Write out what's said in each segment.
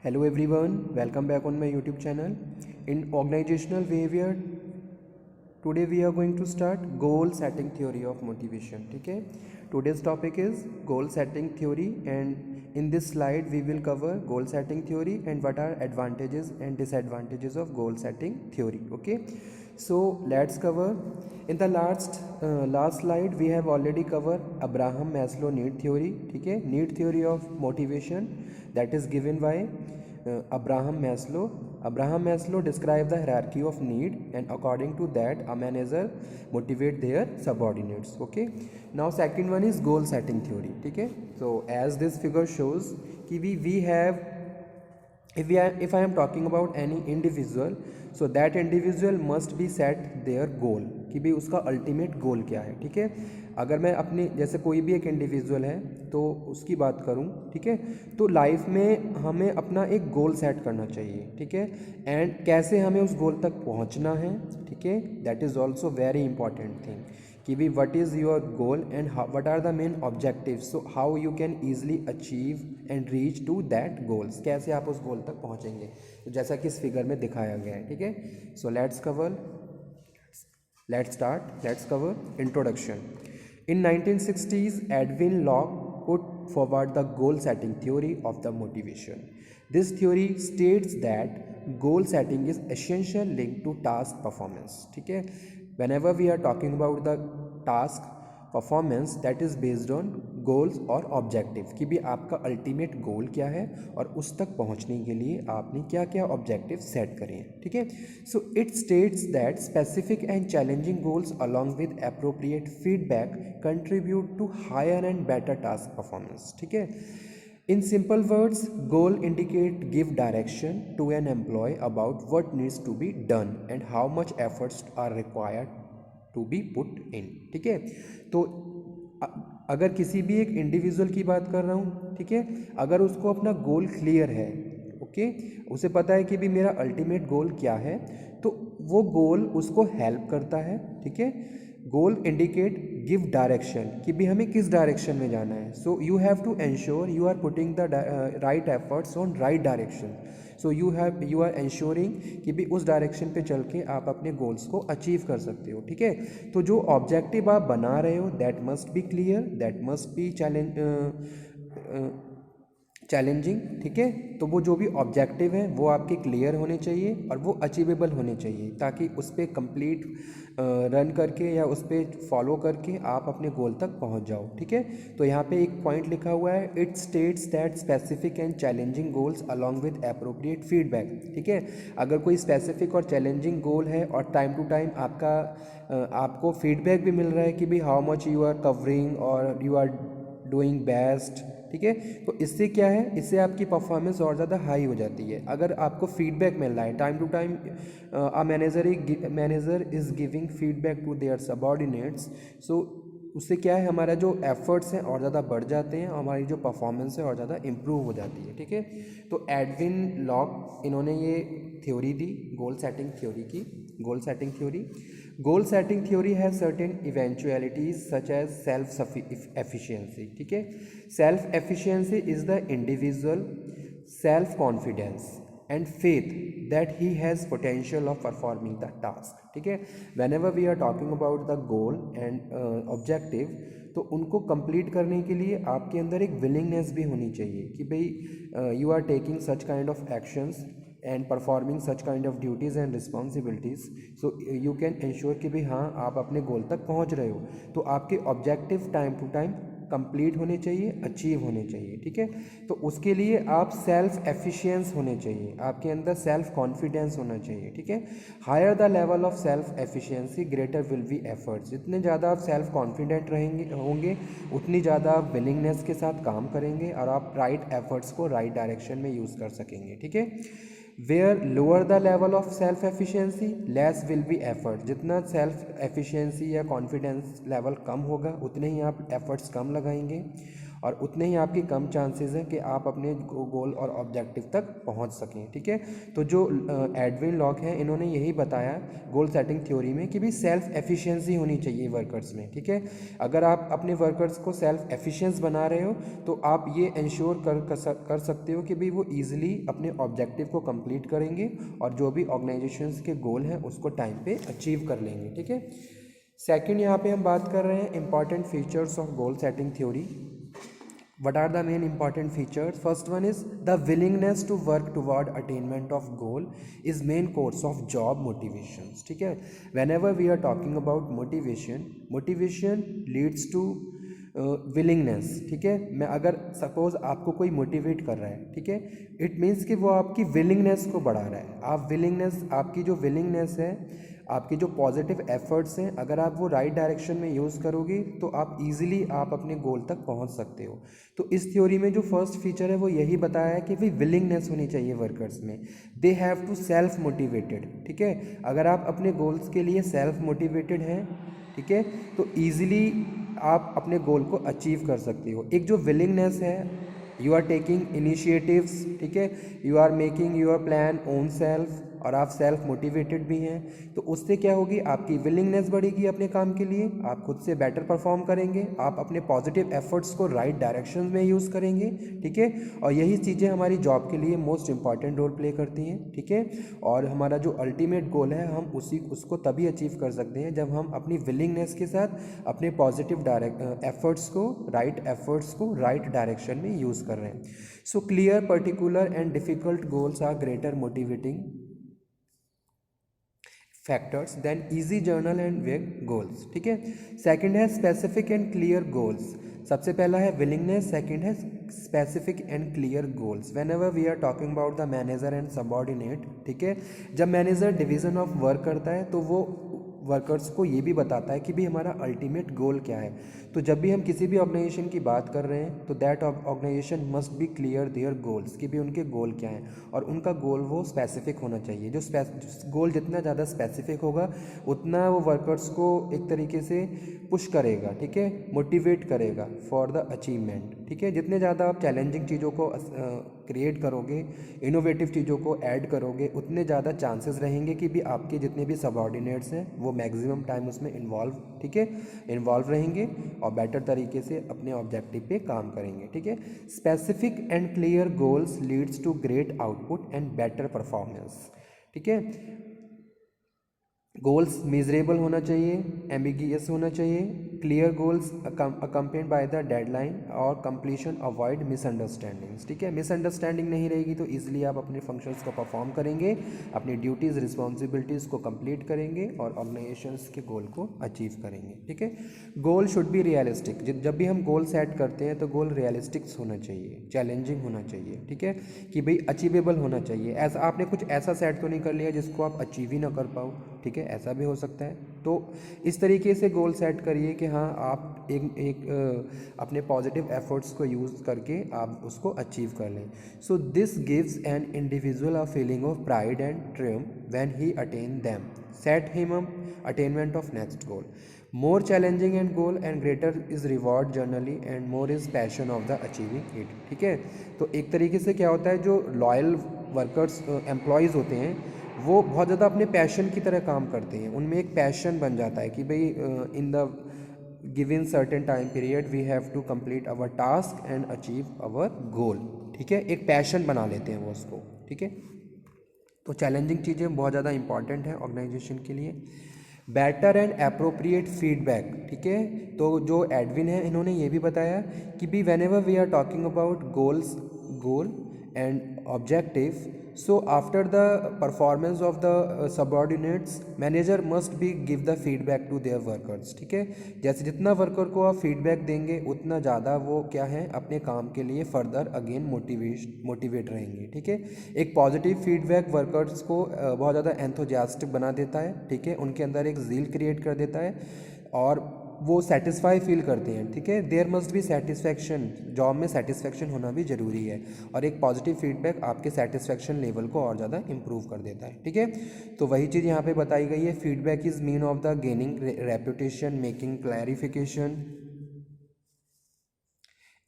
Hello everyone, welcome back on my YouTube channel. In organizational behavior, today we are going to start goal setting theory of motivation. ठीक है, today's topic is goal setting theory and in this slide we will cover goal setting theory and what are advantages and disadvantages of goal setting theory. Okay, so let's cover. In the last slide we have already covered Abraham Maslow need theory. ठीक है, need theory of motivation that is given by Abraham Maslow. Abraham Maslow described the hierarchy of need, and according to that, a manager motivate their subordinates. Okay. Now, second one is goal setting theory. Okay. So, as this figure shows, we have if I am talking about any individual, so that individual must be set their goal कि भाई उसका ultimate goal क्या है. ठीक है, अगर मैं अपने जैसे कोई भी एक इंडिविजुअल है तो उसकी बात करूं, ठीक है, तो लाइफ में हमें अपना एक गोल सेट करना चाहिए. ठीक है, एंड कैसे हमें उस गोल तक पहुंचना है. ठीक है, that is also very important thing कि भी what is your goal and what are the main objectives, so how you can easily achieve and reach to that goals, कैसे आप उस गोल तक पहुंचेंगे, तो जैसा कि इस फिगर में दिखाया गया है. ठीक है, so let's cover introduction. In 1960s, Edwin Locke put forward the goal setting theory of the motivation. This theory states that goal setting is essential linked to task performance. ठीक है, whenever we are talking about the task performance that is based on goals और objective कि भी आपका ultimate goal क्या है और उस तक पहुंचने के लिए आपने क्या क्या ऑब्जेक्टिव सेट करे हैं. ठीक है, so it states that specific and challenging goals along with appropriate feedback contribute to higher and better task performance. ठीक है, in simple words, goal indicate give direction to an employee about what needs to be done and how much efforts are required to be put in. ठीक है, तो अगर किसी भी एक individual की बात कर रहा हूँ, ठीक है, अगर उसको अपना गोल क्लियर है, ओके, उसे पता है कि भी मेरा अल्टीमेट गोल क्या है, तो वो गोल उसको हेल्प करता है. ठीक है, गोल इंडिकेट गिव डायरेक्शन कि भी हमें किस डायरेक्शन में जाना है. So you have to ensure you are putting the right efforts on right direction. So you are ensuring कि भी उस डायरेक्शन पे चल के आप अपने गोल्स को अचीव कर सकते हो. ठीक है, तो जो ऑब्जेक्टिव आप बना रहे हो that must be clear, that must be challenging. ठीक है, तो वो जो भी ऑब्जेक्टिव है वो आपके क्लियर होने चाहिए और वो अचीवेबल होने चाहिए ताकि उस पर कंप्लीट रन करके या उस पर फॉलो करके आप अपने गोल तक पहुंच जाओ. ठीक है, तो यहाँ पे एक पॉइंट लिखा हुआ है, it states that specific and challenging goals along with appropriate feedback. ठीक है, अगर कोई स्पेसिफिक और चैलेंजिंग गोल है और टाइम टू टाइम आपको फीडबैक भी मिल रहा है कि भाई how much you are covering और यू आर डूइंग बेस्ट. ठीक है, तो इससे क्या है, इससे आपकी परफॉर्मेंस और ज़्यादा हाई हो जाती है. अगर आपको फीडबैक मिल रहा है time to time, manager is giving feedback to their subordinates, so उससे क्या है, हमारा जो एफर्ट्स हैं और ज़्यादा बढ़ जाते हैं, हमारी जो परफॉर्मेंस है और ज़्यादा इम्प्रूव हो जाती है. ठीक है, तो एडविन लॉक इन्होंने ये थ्योरी दी गोल सेटिंग थ्योरी की. Goal setting theory has certain eventualities such as self-efficiency. ठीक है, self-efficiency is the individual self-confidence and faith that he has potential of performing the task. ठीक है, whenever we are talking about the goal and objective, तो उनको complete करने के लिए आपके अंदर एक विलिंगनेस भी होनी चाहिए कि भाई you are taking such kind of actions and performing such kind of duties and responsibilities, so you can ensure कि भाई हाँ आप अपने गोल तक पहुंच रहे हो. तो आपके objective time to time complete होने चाहिए, अचीव होने चाहिए. ठीक है, तो उसके लिए आप सेल्फ एफिशिएंस होने चाहिए, आपके अंदर सेल्फ कॉन्फिडेंस होना चाहिए. ठीक है, higher the level of self efficiency greater will be efforts. जितने ज़्यादा आप सेल्फ कॉन्फिडेंट होंगे उतनी ज़्यादा आप विलिंगनेस के साथ काम करेंगे और आप राइट एफर्ट्स को राइट डायरेक्शन में यूज़ कर सकेंगे. ठीक है, where lower the level of self efficiency less will be effort. जितना सेल्फ एफिशिएंसी या कॉन्फिडेंस लेवल कम होगा उतने ही आप एफर्ट्स कम लगाएंगे. और उतने ही आपके कम चांसेस हैं कि आप अपने गोल और ऑब्जेक्टिव तक पहुंच सकें। ठीक है, तो जो एडविन लॉक है इन्होंने यही बताया गोल सेटिंग थ्योरी में कि भी सेल्फ एफिशिएंसी होनी चाहिए वर्कर्स में। ठीक है, अगर आप अपने वर्कर्स को सेल्फ एफिशिएंस बना रहे हो तो आप ये इंश्योर कर सकते हो कि भाई वो ईजिली अपने ऑब्जेक्टिव को कंप्लीट करेंगे और जो भी ऑर्गेनाइजेशंस के गोल हैं उसको टाइम पे अचीव कर लेंगे। ठीक है, सेकंड यहाँ पे हम बात कर रहे हैं important features of goal setting theory. What are the main important features? First one is the willingness to work toward attainment of goal is main course of job motivations. ठीक है, whenever we are talking about motivation leads to willingness. ठीक है, मैं अगर suppose आपको कोई motivate कर रहा है, ठीक है, इट मीन्स कि वो आपकी विलिंगनेस को बढ़ा रहा है। आप विलिंगनेस, आपकी जो विलिंगनेस है, आपके जो पॉजिटिव एफर्ट्स हैं, अगर आप वो राइट डायरेक्शन में यूज़ करोगे तो आप इजीली आप अपने गोल तक पहुंच सकते हो। तो इस थ्योरी में जो फर्स्ट फीचर है वो यही बताया है कि भाई विलिंगनेस होनी चाहिए वर्कर्स में, they have to self motivated. ठीक है, अगर आप अपने गोल्स के लिए सेल्फ मोटिवेटेड हैं, ठीक है, तो ईजिली आप अपने गोल को अचीव कर सकते हो। एक जो विलिंगनेस है, यू आर टेकिंग इनिशिएटिव्स, ठीक है, you are making your plan own self, और आप सेल्फ मोटिवेटेड भी हैं, तो उससे क्या होगी, आपकी विलिंगनेस बढ़ेगी अपने काम के लिए, आप खुद से बेटर परफॉर्म करेंगे, आप अपने पॉजिटिव एफर्ट्स को राइट डायरेक्शन में यूज़ करेंगे। ठीक है, और यही चीज़ें हमारी जॉब के लिए मोस्ट इंपॉर्टेंट रोल प्ले करती हैं। ठीक है, और हमारा जो अल्टीमेट गोल है हम उसको तभी अचीव कर सकते हैं जब हम अपनी विलिंगनेस के साथ अपने पॉजिटिव एफर्ट्स को राइट डायरेक्शन में यूज़ कर रहे हैं। So clear, particular and difficult goals are greater motivating factors than easy general and vague goals. ठीक है, सेकंड है स्पेसिफिक एंड क्लियर गोल्स। सबसे पहला है विलिंगनेस, सेकंड है specific and clear goals. Whenever we are talking about the manager and subordinate, ठीक है, जब मैनेजर डिवीजन ऑफ वर्क करता है तो वो वर्कर्स को ये भी बताता है कि भी हमारा अल्टीमेट गोल क्या है। तो जब भी हम किसी भी ऑर्गेनाइजेशन की बात कर रहे हैं तो that organization must be clear their goals, कि भी उनके गोल क्या हैं, और उनका गोल वो स्पेसिफिक होना चाहिए। जो गोल जितना ज़्यादा स्पेसिफिक होगा उतना वो वर्कर्स को एक तरीके से पुश करेगा, ठीक है, मोटिवेट करेगा फॉर द अचीवमेंट। ठीक है, जितने ज़्यादा आप चैलेंजिंग चीज़ों को क्रिएट करोगे, इनोवेटिव चीज़ों को ऐड करोगे, उतने ज़्यादा चांसेस रहेंगे कि भी आपके जितने भी सबऑर्डिनेट्स हैं वो मैक्सिमम टाइम उसमें इन्वॉल्व रहेंगे और बेटर तरीके से अपने ऑब्जेक्टिव पे काम करेंगे। ठीक है, specific and clear goals leads to great output and better performance. ठीक है, गोल्स मेजरेबल होना चाहिए, एम्बिगियस होना चाहिए, clear goals accompanied by the deadline और कंप्लीशन, अवॉइड मिसअंडरस्टैंडिंग्स। ठीक है, मिसअंडरस्टैंडिंग नहीं रहेगी तो इजीली आप अपने फंक्शंस को परफॉर्म करेंगे, अपनी ड्यूटीज़ रिस्पॉन्सिबिलिटीज़ को कंप्लीट करेंगे और ऑर्गेनाइजेशंस के गोल को अचीव करेंगे। ठीक है, गोल शुड बी रियलिस्टिक। जब भी हम गोल सेट करते हैं तो गोल रियलिस्टिक होना चाहिए, चैलेंजिंग होना चाहिए। ठीक है, कि भाई अचीवेबल होना चाहिए। ऐसा आपने कुछ ऐसा सेट तो नहीं कर लिया जिसको आप अचीव ही ना कर पाओ। ठीक है, ऐसा भी हो सकता है। तो इस तरीके से गोल सेट करिए कि हाँ आप अपने पॉजिटिव एफर्ट्स को यूज़ करके आप उसको अचीव कर लें। So this gives an individual a feeling of pride and Triumph when he attain them, set him attainment of next goal, more challenging and goal and greater is reward generally and more is passion of the achieving it. ठीक है, तो एक तरीके से क्या होता है, जो लॉयल वर्कर्स एम्प्लॉयज़ होते हैं वो बहुत ज़्यादा अपने पैशन की तरह काम करते हैं, उनमें एक पैशन बन जाता है कि भाई in the given certain time period we have to complete our task and achieve our goal. ठीक है, एक पैशन बना लेते हैं वो उसको। ठीक है, तो चैलेंजिंग चीज़ें बहुत ज़्यादा इंपॉर्टेंट है ऑर्गेनाइजेशन के लिए। Better and appropriate feedback. ठीक है, तो जो एडविन है इन्होंने ये भी बताया कि भी whenever we are talking about goal and objective, so after the performance of the subordinates, manager must be give the feedback to their workers। ठीक है, जैसे जितना वर्कर को आप फीडबैक देंगे उतना ज़्यादा वो क्या है अपने काम के लिए फर्दर अगेन मोटिवेट रहेंगे। ठीक है, एक पॉजिटिव फीडबैक वर्कर्स को बहुत ज़्यादा एंथुजियास्टिक बना देता है। ठीक है, उनके अंदर एक ज़ील क्रिएट कर देता है और वो सेटिस्फाई फील करते हैं। ठीक है, there must be satisfaction, job में सेटिस्फैक्शन होना भी ज़रूरी है और एक पॉजिटिव फीडबैक आपके सेटिस्फैक्शन लेवल को और ज़्यादा इंप्रूव कर देता है। ठीक है, तो वही चीज़ यहाँ पे बताई गई है, feedback is mean of the gaining reputation, making clarification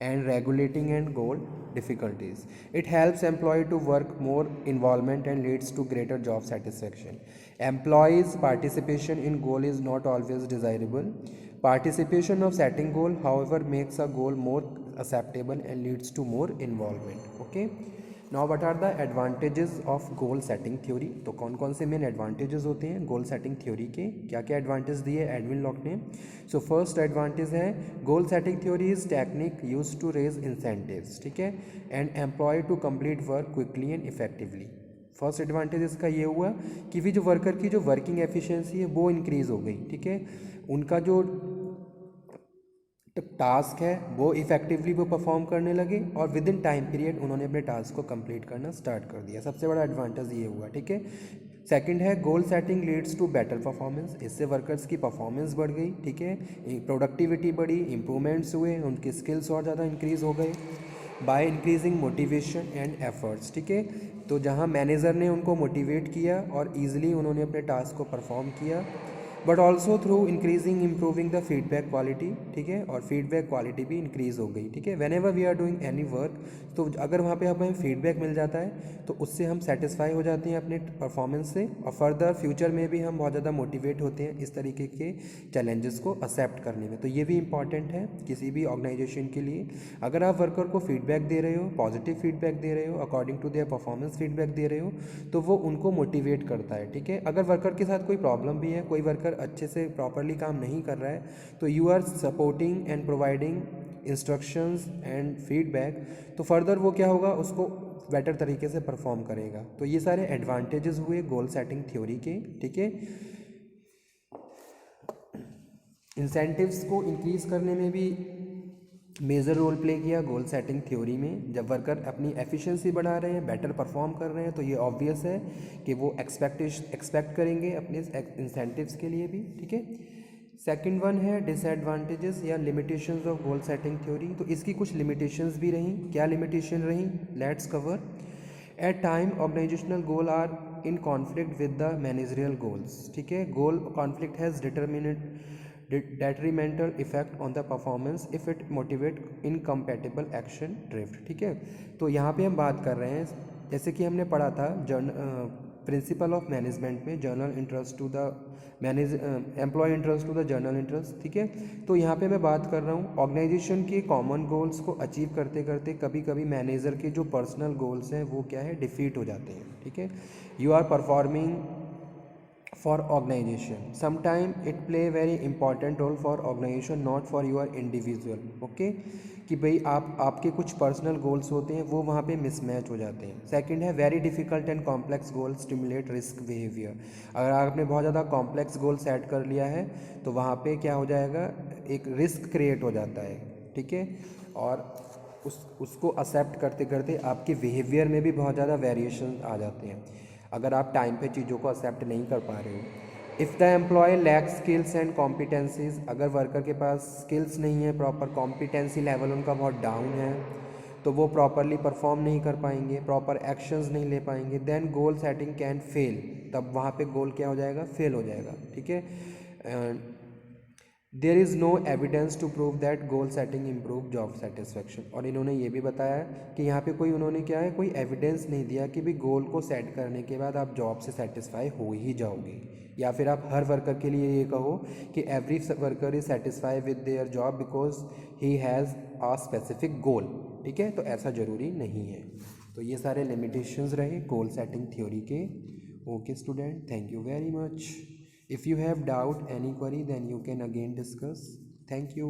and regulating and goal difficulties. It helps employee to work more involvement and leads to greater job satisfaction. Employees participation in goal is not always desirable. Participation of setting goal however makes a goal more acceptable and leads to more involvement. Okay, now what are the advantages of goal setting theory. तो कौन कौन से main advantages होते हैं गोल setting theory के, क्या क्या advantage दिए एडविन लॉक ने. सो फर्स्ट एडवांटेज है goal setting theory is technique use to raise incentives, ठीक है, and employ to complete work quickly and effectively. First advantage इसका ये हुआ कि भी जो वर्कर की जो वर्किंग एफिशिएंसी है वो इंक्रीज़ हो गई, ठीक है, उनका जो टास्क है वो इफेक्टिवली वो परफॉर्म करने लगे और विद इन टाइम पीरियड उन्होंने अपने टास्क को कंप्लीट करना स्टार्ट कर दिया. सबसे बड़ा एडवांटेज ये हुआ, ठीक है. सेकंड है goal setting leads to better performance. इससे वर्कर्स की परफॉर्मेंस बढ़ गई, ठीक है, प्रोडक्टिविटी बढ़ी, इंप्रूवमेंट्स हुए, उनके स्किल्स और ज़्यादा इंक्रीज़ हो गए by increasing motivation and efforts, ठीक है. तो जहाँ मैनेजर ने उनको मोटिवेट किया और ईजिली उन्होंने अपने टास्क को परफॉर्म किया, but also through increasing improving the feedback quality, ठीक है, और फीडबैक क्वालिटी भी इंक्रीज़ हो गई, ठीक है. Whenever we are doing any work, तो अगर वहाँ पे हमें फीडबैक मिल जाता है तो उससे हम सेटिस्फाई हो जाते हैं अपने परफॉर्मेंस से और फर्दर फ्यूचर में भी हम बहुत ज़्यादा मोटिवेट होते हैं इस तरीके के चैलेंजेस को एक्सेप्ट करने में. तो ये भी इंपॉर्टेंट है किसी भी ऑर्गेनाइजेशन के लिए. अगर आप वर्कर को फीडबैक दे रहे हो, पॉजिटिव फीडबैक दे रहे हो, according to their performance feedback दे रहे हो, तो वो उनको मोटिवेट करता है, ठीक है. अगर वर्कर के साथ कोई प्रॉब्लम भी है, कोई वर्कर अच्छे से प्रॉपरली काम नहीं कर रहा है, तो you are supporting and providing instructions and feedback, तो फर्दर वो क्या होगा, उसको बेटर तरीके से परफॉर्म करेगा. तो ये सारे एडवांटेजेस हुए गोल सेटिंग थ्योरी के, ठीक है. इंसेंटिव्स को इंक्रीज करने में भी मेजर रोल प्ले किया गोल सेटिंग थ्योरी में. जब वर्कर अपनी एफिशिएंसी बढ़ा रहे हैं, बेटर परफॉर्म कर रहे हैं, तो ये ऑब्वियस है कि वो एक्सपेक्ट करेंगे अपने इंसेंटिव्स के लिए भी, ठीक है. सेकंड वन है डिसएडवांटेजेस या limitations of goal setting theory. तो इसकी कुछ लिमिटेशंस भी रहीं. क्या लिमिटेशन रहीं, let's cover. At time organisational goal are in conflict with the managerial goals, ठीक है. Goal conflict has detrimental effect on the performance if it motivate incompatible action drift, ठीक है. तो यहाँ पे हम बात कर रहे हैं जैसे कि हमने पढ़ा था प्रिंसिपल ऑफ मैनेजमेंट में, general interest to the employ interest to the general interest, ठीक है. तो यहाँ पे मैं बात कर रहा हूँ ऑर्गेनाइजेशन के कॉमन गोल्स को अचीव करते करते कभी कभी मैनेजर के जो पर्सनल गोल्स हैं वो क्या है, डिफीट हो जाते हैं, ठीक है. You are performing for organization, sometime it play very important role for organization not for your individual, okay, कि भाई आपके कुछ पर्सनल गोल्स होते हैं वो वहाँ पे मिसमैच हो जाते हैं. सेकंड है very difficult and complex goal stimulate risk behaviour. अगर आपने बहुत ज़्यादा कॉम्प्लेक्स गोल सेट कर लिया है तो वहाँ पे क्या हो जाएगा, एक रिस्क क्रिएट हो जाता है, ठीक है, और उसको एक्सेप्ट करते करते आपके बिहेवियर में भी बहुत ज़्यादा वेरिएशन आ जाते हैं अगर आप टाइम पे चीज़ों को एक्सेप्ट नहीं कर पा रहे हो. If the employ lack skills and competencies, अगर वर्कर के पास स्किल्स नहीं है, प्रॉपर कॉम्पिटेंसी लेवल उनका बहुत डाउन है, तो वो प्रॉपरली परफॉर्म नहीं कर पाएंगे, प्रॉपर एक्शंस नहीं ले पाएंगे, then goal setting can fail. तब वहाँ पे गोल क्या हो जाएगा, फेल हो जाएगा, ठीक है. There is no evidence to prove that goal setting improve job satisfaction. और इन्होंने ये भी बताया कि यहाँ पे कोई उन्होंने क्या है, कोई एविडेंस नहीं दिया कि भी गोल को सेट करने के बाद आप जॉब से सेटिस्फाई हो ही जाओगे, या फिर आप हर वर्कर के लिए ये कहो कि every worker is satisfy with their job because he has a specific goal, ठीक है. तो ऐसा ज़रूरी नहीं है. तो ये सारे लिमिटेशंस रहे गोल सेटिंग थ्योरी के. Okay student, thank you very much. If you have doubt, any query, then you can again discuss. Thank you.